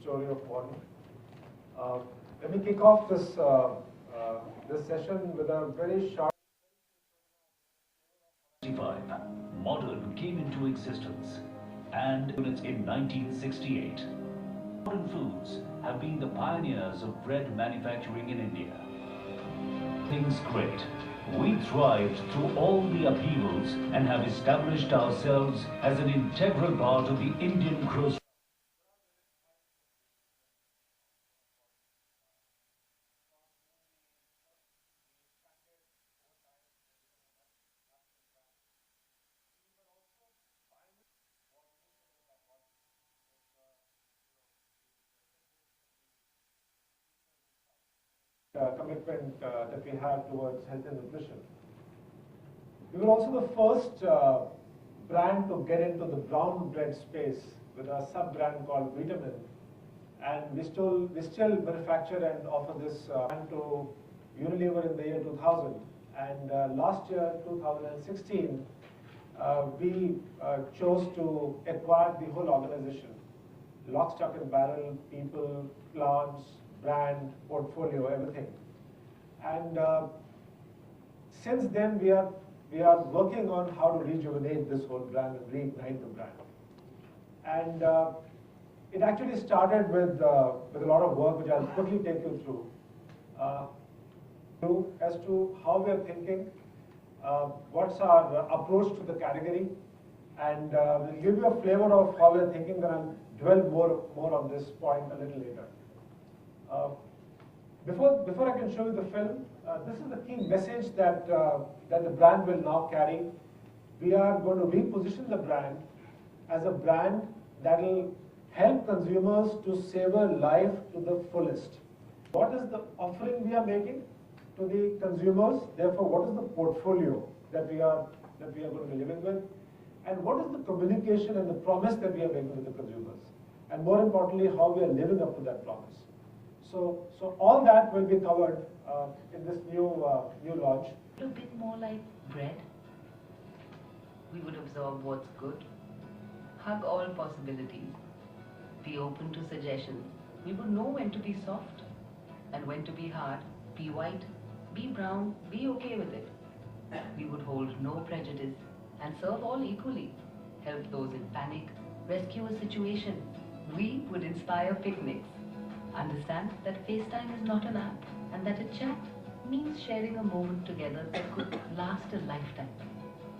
story of Modern. Let me kick off this session with a very short. Modern came into existence, and in 1968. Modern Foods have been the pioneers of bread manufacturing in India. Things great. We thrived through all the upheavals and have established ourselves as an integral part of the Indian grocery. Commitment that we have towards health and nutrition. We were also the first brand to get into the brown bread space with a sub-brand called Vitamin, and we still manufacture and offer this brand to Unilever in the year 2000. And last year, 2016, we chose to acquire the whole organization, lock, stock and barrel, people, plants, brand, portfolio, everything. And since then, we are working on how to rejuvenate this whole brand and reignite the brand. And it actually started with a lot of work, which I'll quickly take you through, as to how we are thinking, what's our approach to the category, and we'll give you a flavor of how we're thinking, then I'll dwell more on this point a little later. Before I can show you the film, this is the key message that the brand will now carry. We are going to reposition the brand as a brand that will help consumers to savor life to the fullest. What is the offering we are making to the consumers? Therefore, what is the portfolio that we are going to be living with? And what is the communication and the promise that we are making with the consumers? And more importantly, how we are living up to that promise. So all that will be covered in this new launch. A bit more like bread. We would absorb what's good, hug all possibilities, be open to suggestions. We would know when to be soft and when to be hard, be white, be brown, be okay with it. We would hold no prejudice and serve all equally, help those in panic, rescue a situation. We would inspire picnics. Understand that FaceTime is not an app, and that a chat means sharing a moment together that could last a lifetime.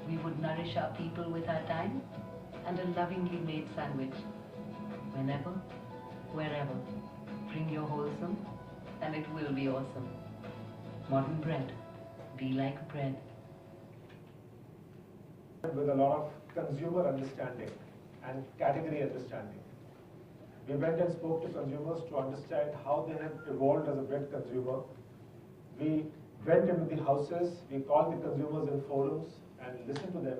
We would nourish our people with our time and a lovingly made sandwich. Whenever, wherever, bring your wholesome and it will be awesome. Modern bread, be like bread. With a lot of consumer understanding and category understanding. We went and spoke to consumers to understand how they have evolved as a bread consumer. We went into the houses, we called the consumers in forums and listened to them.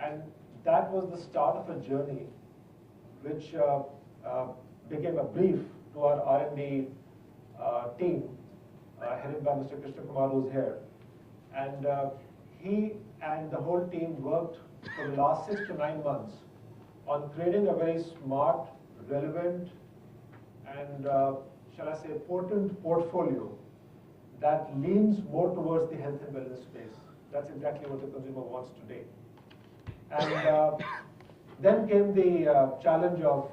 And that was the start of a journey which became a brief to our R&D team, headed by Mr. Krishna Kumar, who's here. And he and the whole team worked for the last 6 to 9 months on creating a very smart, relevant, and shall I say, potent portfolio that leans more towards the health and wellness space. That's exactly what the consumer wants today. And then came the challenge of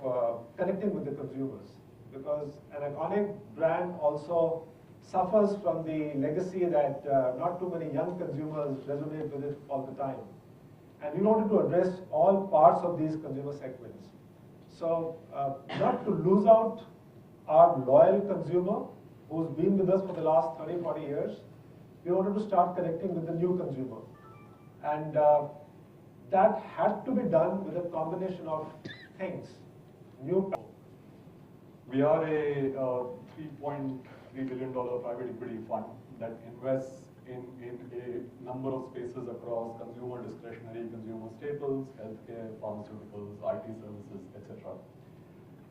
connecting with the consumers, because an iconic brand also suffers from the legacy that not too many young consumers resonate with it all the time. And we wanted to address all parts of these consumer segments. So not to lose out our loyal consumer who's been with us for the last 30, 40 years, we wanted to start connecting with the new consumer. And that had to be done with a combination of things. We are a $3.3 billion private equity fund that invests in a number of spaces across consumer discretionary, consumer staples, healthcare, pharmaceuticals, IT services, etc.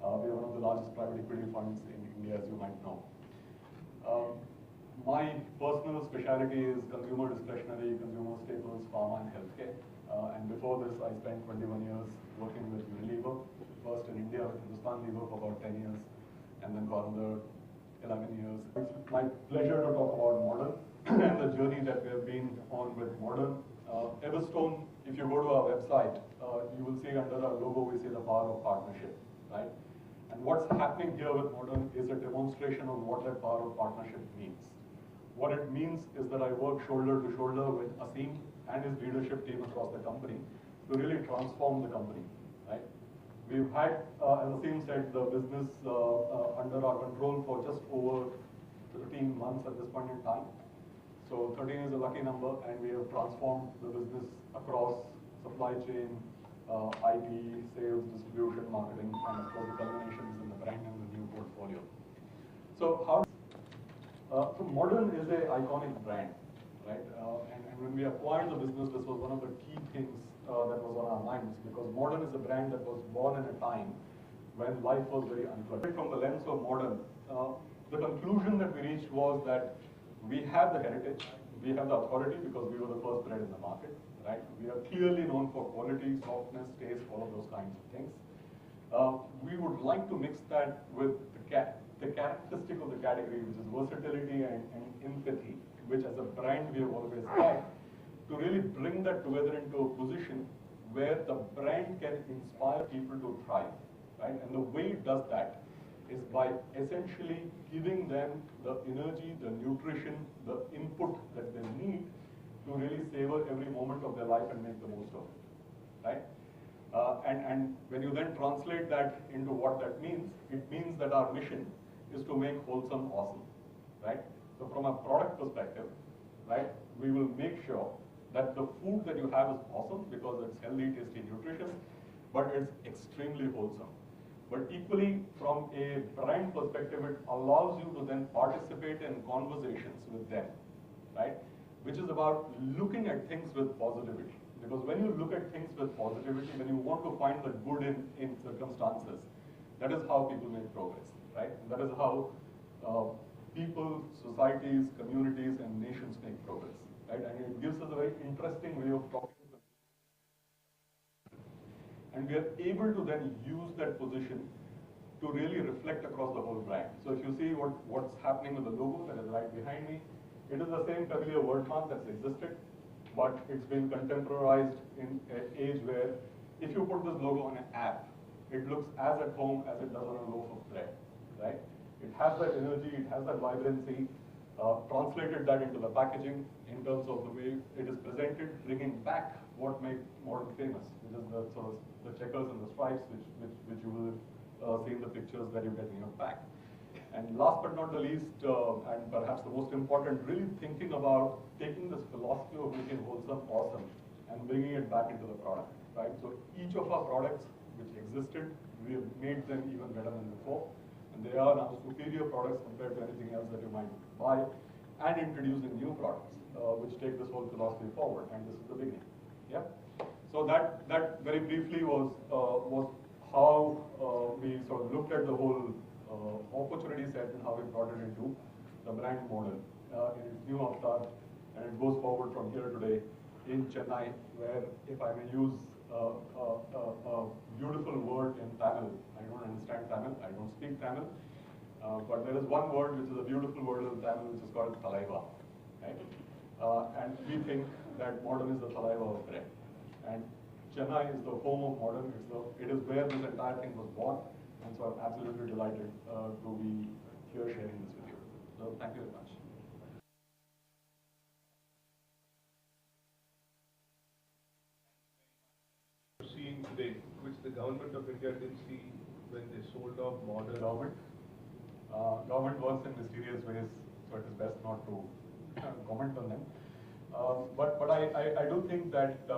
We are one of the largest private equity funds in India, as you might know. My personal specialty is consumer discretionary, consumer staples, pharma and healthcare. And before this, I spent 21 years working with Unilever first in India with Hindustan Lever for about 10 years, and then for another 11 years. It's my pleasure to talk about Modern and the journey that we have been on with Modern. Everstone, if you go to our website, you will see under our logo we say the power of partnership, right? And what's happening here with Modern is a demonstration of what that power of partnership means. What it means is that I work shoulder to shoulder with Asim and his leadership team across the company to really transform the company, right? We've had, as Asim said, the business under our control for just over 13 months at this point in time. So 13 is a lucky number, and we have transformed the business across supply chain, IT, sales, distribution, marketing, and of course the culmination is in the brand and the new portfolio. So Modern is an iconic brand, right? And when we acquired the business, this was one of the key things that was on our minds, because Modern is a brand that was born in a time when life was very uncluttered. From the lens of Modern, the conclusion that we reached was that we have the heritage, we have the authority because we were the first bread in the market, right? We are clearly known for quality, softness, taste, all of those kinds of things. We would like to mix that with the characteristic of the category, which is versatility and empathy, which as a brand we have always had, to really bring that together into a position where the brand can inspire people to thrive, right? And the way it does that is by essentially giving them the energy, the nutrition, the input that they need to really savor every moment of their life and make the most of it, right? And when you then translate that into what that means, it means that our mission is to make wholesome awesome, right? So from a product perspective, right, we will make sure that the food that you have is awesome because it's healthy, tasty, nutritious, but it's extremely wholesome. But equally, from a brand perspective, it allows you to then participate in conversations with them, right? Which is about looking at things with positivity. Because when you look at things with positivity, when you want to find the good in circumstances, that is how people make progress, right? That is how people, societies, communities, and nations make progress, right? And it gives us a very interesting way of talking. And we are able to then use that position to really reflect across the whole brand. So if you see what's happening with the logo that is right behind me, it is the same familiar wordmark that's existed, but it's been contemporized in an age where if you put this logo on an app, it looks as at home as it does on a loaf of bread, right? It has that energy, it has that vibrancy, translated that into the packaging in terms of the way it is presented, bringing back what makes Modern famous, which is the sort of the checkers and the stripes, which you will see in the pictures that you get in your pack. And last but not the least, and perhaps the most important, really thinking about taking this philosophy of making wholesome awesome and bringing it back into the product, right? So each of our products which existed, we have made them even better than before. And they are now superior products compared to anything else that you might buy, and introducing new products which take this whole philosophy forward. And this is the beginning. Yeah. So that very briefly was how we sort of looked at the whole opportunity set and how we brought it into the brand model in its new avatar, and it goes forward from here today in Chennai, where, if I may use a beautiful word in Tamil, I don't understand Tamil, I don't speak Tamil, but there is one word which is a beautiful word in Tamil which is called Thalaiva, right? And we think that Modern is the Thalaiva of bread. And Chennai is the home of Modern. It is where this entire thing was born. And so I'm absolutely delighted to be here sharing this with you. So thank you very much. Seeing today, which the government of India didn't see when they sold off Modern. Government works in mysterious ways, so it is best not to comment on them. But I do think that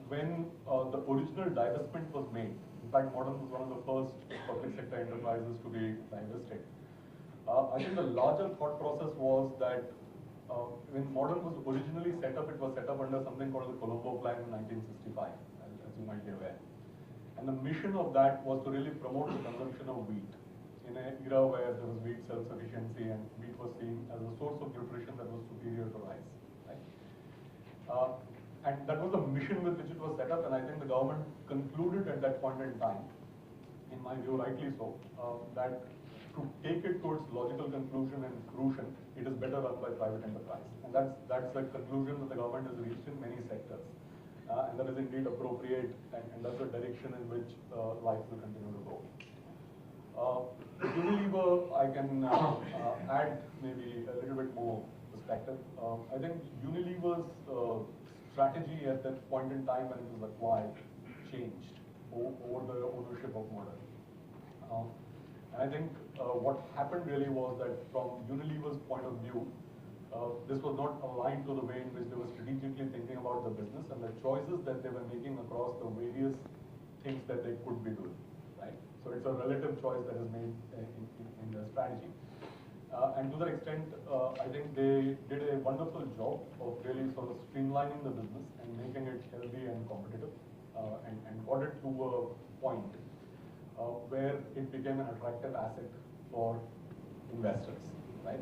when the original divestment was made, in fact, Modern was one of the first public sector enterprises to be divested. I think the larger thought process was that when Modern was originally set up, it was set up under something called the Colombo Plan in 1965, as you might be aware. And the mission of that was to really promote the consumption of wheat in an era where there was wheat self-sufficiency and wheat was seen as a source of nutrition that was superior to rice. Right? And that was the mission with which it was set up, and I think the government concluded at that point in time, in my view rightly so, that to take it to its logical conclusion and fruition, it is better run by private enterprise. And that's the conclusion that the government has reached in many sectors. And that is indeed appropriate, and that's the direction in which life will continue to go. Unilever, I can add maybe a little bit more perspective. I think Unilever's strategy at that point in time when it was acquired changed over the ownership of Modern. And I think what happened really was that from Unilever's point of view, this was not aligned to the way in which they were strategically thinking about the business and the choices that they were making across the various things that they could be doing, right? So it's a relative choice that is made in the strategy. And to that extent, I think they did a wonderful job of really sort of streamlining the business and making it healthy and competitive, and got it to a point where it became an attractive asset for investors, right?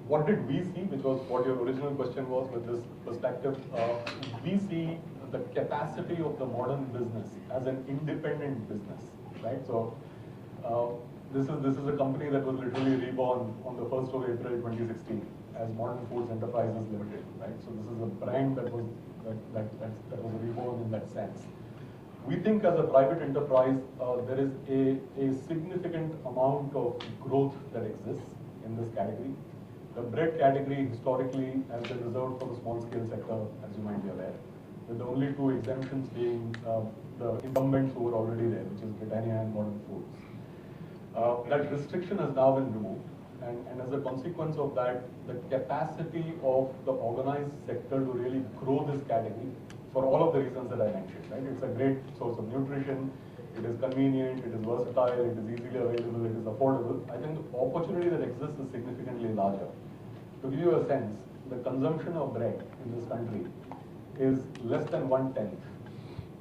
What did we see, which was what your original question was with this perspective? We see the capacity of the Modern business as an independent business, right? So this is a company that was literally reborn on the 1st of April 2016 as Modern Food Enterprises Limited, right? So this is a brand that was reborn in that sense. We think as a private enterprise, there is a significant amount of growth that exists in this category. The bread category historically has been reserved for the small scale sector, as you might be aware, with the only two exemptions being the incumbents who were already there, which is Britannia and Modern Foods. That restriction has now been removed, and as a consequence of that, the capacity of the organized sector to really grow this category, for all of the reasons that I mentioned, right? It's a great source of nutrition, it is convenient, it is versatile, it is easily available, it is affordable. I think the opportunity that exists is significantly larger. To give you a sense, the consumption of bread in this country is less than 1/10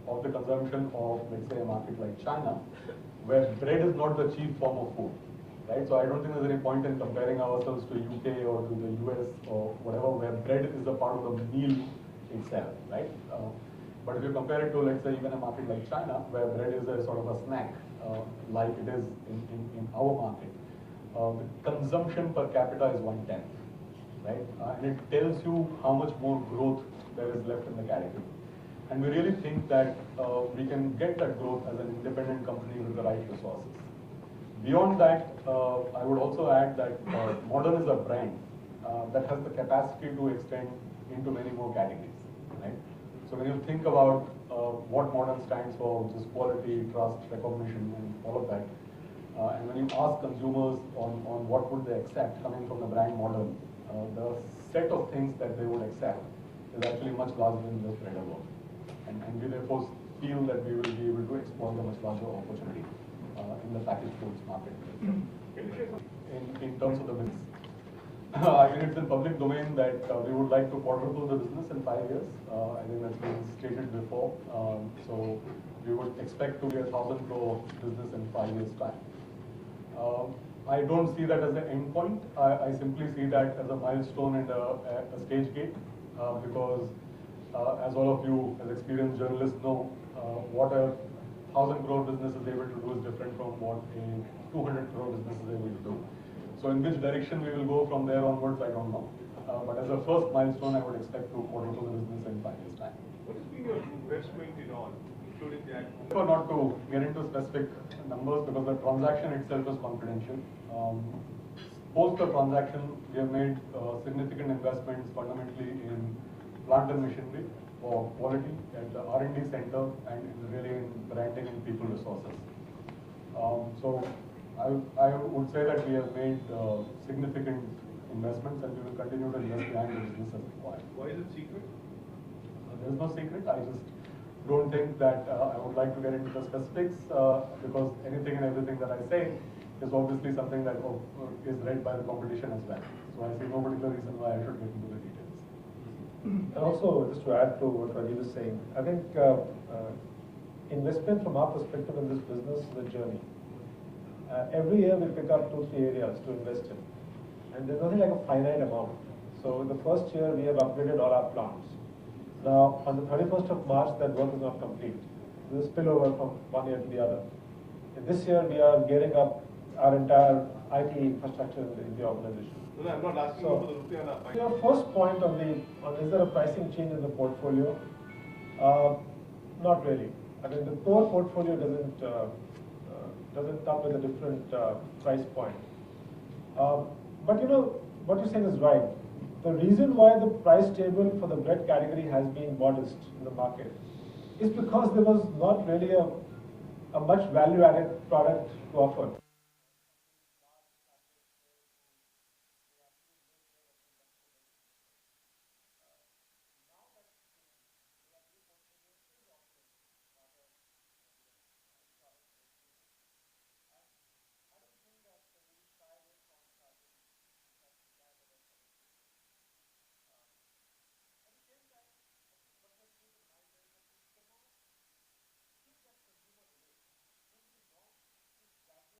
of the consumption of, let's say, a market like China, where bread is not the chief form of food, right? So I don't think there's any point in comparing ourselves to UK or to the US or whatever, where bread is a part of the meal itself, right? But if you compare it to, let's say, even a market like China, where bread is a sort of a snack, like it is in our market, the consumption per capita is 1/10, right? And it tells you how much more growth there is left in the category. And we really think that we can get that growth as an independent company with the right resources. Beyond that, I would also add that Modern is a brand that has the capacity to extend into many more categories, right? So when you think about what Modern stands for, which is quality, trust, recognition, and all of that, and when you ask consumers on what would they accept coming from the brand Modern, the set of things that they would accept is actually much larger than just bread alone. And we therefore feel that we will be able to explore the much larger opportunity in the packaged foods market. In terms of the business, I mean, it's in public domain that we would like to quadruple the business in 5 years. I think that's been stated before. So we would expect to be 1,000 crore business in 5 years' time. I don't see that as an end point. I simply see that as a milestone and a stage gate, because as all of you as experienced journalists know, what a 1,000 crore business is able to do is different from what a 200 crore business is able to do. So in which direction we will go from there onwards, I don't know. But as a first milestone, I would expect to quadruple the business in 5 years' time. What has been your investment in all, including the acquisition? So not to get into specific numbers because the transaction itself is confidential. Post the transaction, we have made significant investments fundamentally in plant and machinery for quality at the R&D center and really in branding and people resources. So I would say that we have made significant investments and we will continue to invest behind the business as required. Why is it secret? There is no secret. I just don't think that I would like to get into the specifics because anything and everything that I say is obviously something that is read by the competition as well. So I see no particular reason why I should get into the details. And also, just to add to what Rajiv is saying, I think investment from our perspective in this business is a journey. Every year we pick up 2-3 areas to invest in. And there's nothing like a finite amount. So in the first year we have upgraded all our plants. Now, on the 31st of March, that work is not complete. There's a spillover from one year to the other. And this year, we are gearing up our entire IT infrastructure in the organization. No, I'm not asking So, you for the Rupiana point. Your first point on is there a pricing change in the portfolio? Not really. I mean, the core portfolio doesn't come with a different price point. But you know, what you're saying is right. The reason why the price table for the bread category has been modest in the market is because there was not really a much value-added product to offer.